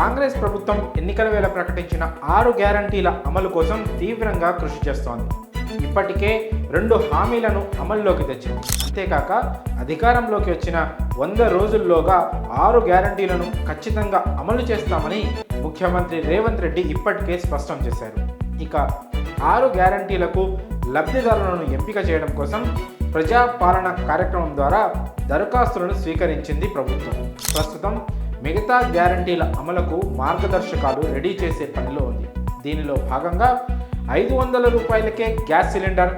కాంగ్రెస్ ప్రభుత్వం ఎన్నికల వేళ ప్రకటించిన 6 గ్యారంటీల అమలు కోసం తీవ్రంగా కృషి చేస్తోంది. ఇప్పటికే 2 హామీలను అమల్లోకి తెచ్చింది. అంతేకాక అధికారంలోకి వచ్చిన 100 రోజుల్లోగా 6 గ్యారంటీలను ఖచ్చితంగా అమలు చేస్తామని ముఖ్యమంత్రి రేవంత్ రెడ్డి ఇప్పటికే స్పష్టం చేశారు. ఇక 6 గ్యారంటీలకు లబ్ధిదారులను ఎంపిక చేయడం కోసం ప్రజాపాలన కార్యక్రమం ద్వారా దరఖాస్తులను స్వీకరించింది ప్రభుత్వం. ప్రస్తుతం మిగతా గ్యారంటీల అమలుకు మార్గదర్శకాలు రెడీ చేసే పనిలో ఉంది. దీనిలో భాగంగా 500 రూపాయలకే గ్యాస్ సిలిండర్,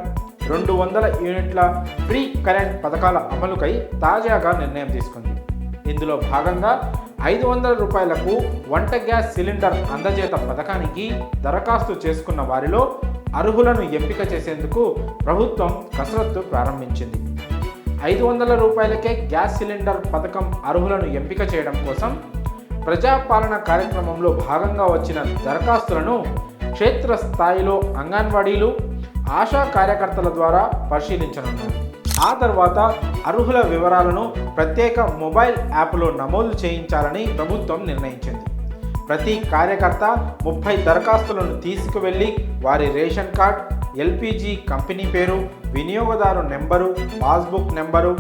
200 యూనిట్ల ఫ్రీ కరెంట్ పథకాల అమలుకై తాజాగా నిర్ణయం తీసుకుంది. ఇందులో భాగంగా 500 రూపాయలకు వంట గ్యాస్ సిలిండర్ అందజేత పథకానికి దరఖాస్తు చేసుకున్న వారిలో అర్హులను ఎంపిక చేసేందుకు ప్రభుత్వం కసరత్తు ప్రారంభించింది. 500 రూపాయలకే గ్యాస్ సిలిండర్ పథకం అర్హులను ఎంపిక చేయడం కోసం ప్రజాపాలన కార్యక్రమంలో భాగంగా వచ్చిన దరఖాస్తులను క్షేత్రస్థాయిలో అంగన్వాడీలు, ఆశా కార్యకర్తల ద్వారా పరిశీలించనున్నారు. ఆ తర్వాత అర్హుల వివరాలను ప్రత్యేక మొబైల్ యాప్లో నమోదు చేయించాలని ప్రభుత్వం నిర్ణయించింది. ప్రతి కార్యకర్త 30 దరఖాస్తులను తీసుకువెళ్ళి వారి రేషన్ కార్డ్, ఎల్పిజి కంపెనీ పేరు, వినియోగదారు నెంబరు, పాస్బుక్ నెంబరు,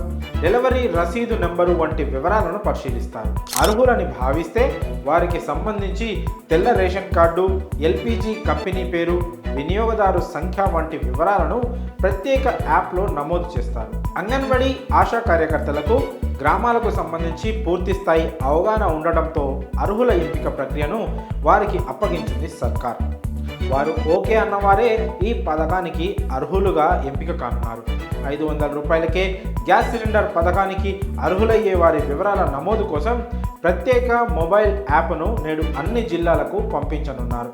డెలివరీ రసీదు నెంబరు వంటి వివరాలను పరిశీలిస్తారు. అర్హులని భావిస్తే వారికి సంబంధించి తెల్ల రేషన్ కార్డు, ఎల్పిజి కంపెనీ పేరు, వినియోగదారు సంఖ్య వంటి వివరాలను ప్రత్యేక యాప్లో నమోదు చేస్తారు. అంగన్వాడీ ఆశా కార్యకర్తలకు గ్రామాలకు సంబంధించి పూర్తి స్థాయి అవగాహన ఉండటంతో అర్హుల ఎంపిక ప్రక్రియను వారికి అప్పగించింది సర్కార్. వారు ఓకే అన్నవారే ఈ పథకానికి అర్హులుగా ఎంపిక కానున్నారు. 500 రూపాయలకే గ్యాస్ సిలిండర్ పథకానికి అర్హులయ్యే వారి వివరాల నమోదు కోసం ప్రత్యేక మొబైల్ యాప్ను నేడు అన్ని జిల్లాలకు పంపించనున్నారు.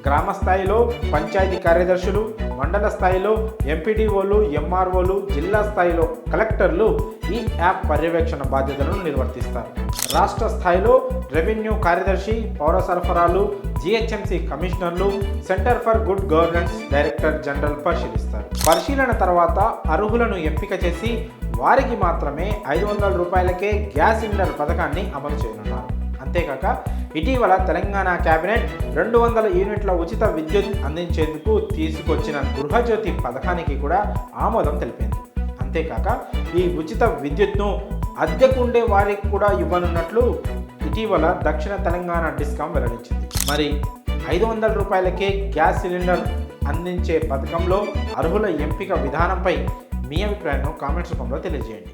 గ్రామ స్థాయిలో పంచాయతీ కార్యదర్శులు, మండల స్థాయిలో ఎంపీడీఓలు, ఎంఆర్ఓలు, జిల్లా స్థాయిలో కలెక్టర్లు ఈ యాప్ పర్యవేక్షణ బాధ్యతలను నిర్వర్తిస్తారు. రాష్ట్ర స్థాయిలో రెవెన్యూ కార్యదర్శి, పౌర సరఫరాలు, జిహెచ్ఎంసీ కమిషనర్లు, centre for good governance director general పరిశీలిస్తారు. పరిశీలన తర్వాత అర్హులను ఎంపిక చేసి వారికి మాత్రమే 500 రూపాయలకే గ్యాస్ సిలిండర్ పథకాన్ని అమలు చేయనున్నారు. అంతేకాక ఇటీవల తెలంగాణ కేబినెట్ 200 యూనిట్ల ఉచిత విద్యుత్ అందించేందుకు తీసుకొచ్చిన గృహజ్యోతి పథకానికి కూడా ఆమోదం తెలిపింది. అంతేకాక ఈ ఉచిత విద్యుత్ను అద్దెకుండే వారికి కూడా ఇవ్వనున్నట్లు ఇటీవల దక్షిణ తెలంగాణ డిస్కాం వెల్లడించింది. మరి 500 రూపాయలకే గ్యాస్ సిలిండర్ అందించే పథకంలో అర్హుల ఎంపిక విధానంపై మీ అభిప్రాయాన్ని కామెంట్స్ రూపంలో తెలియజేయండి.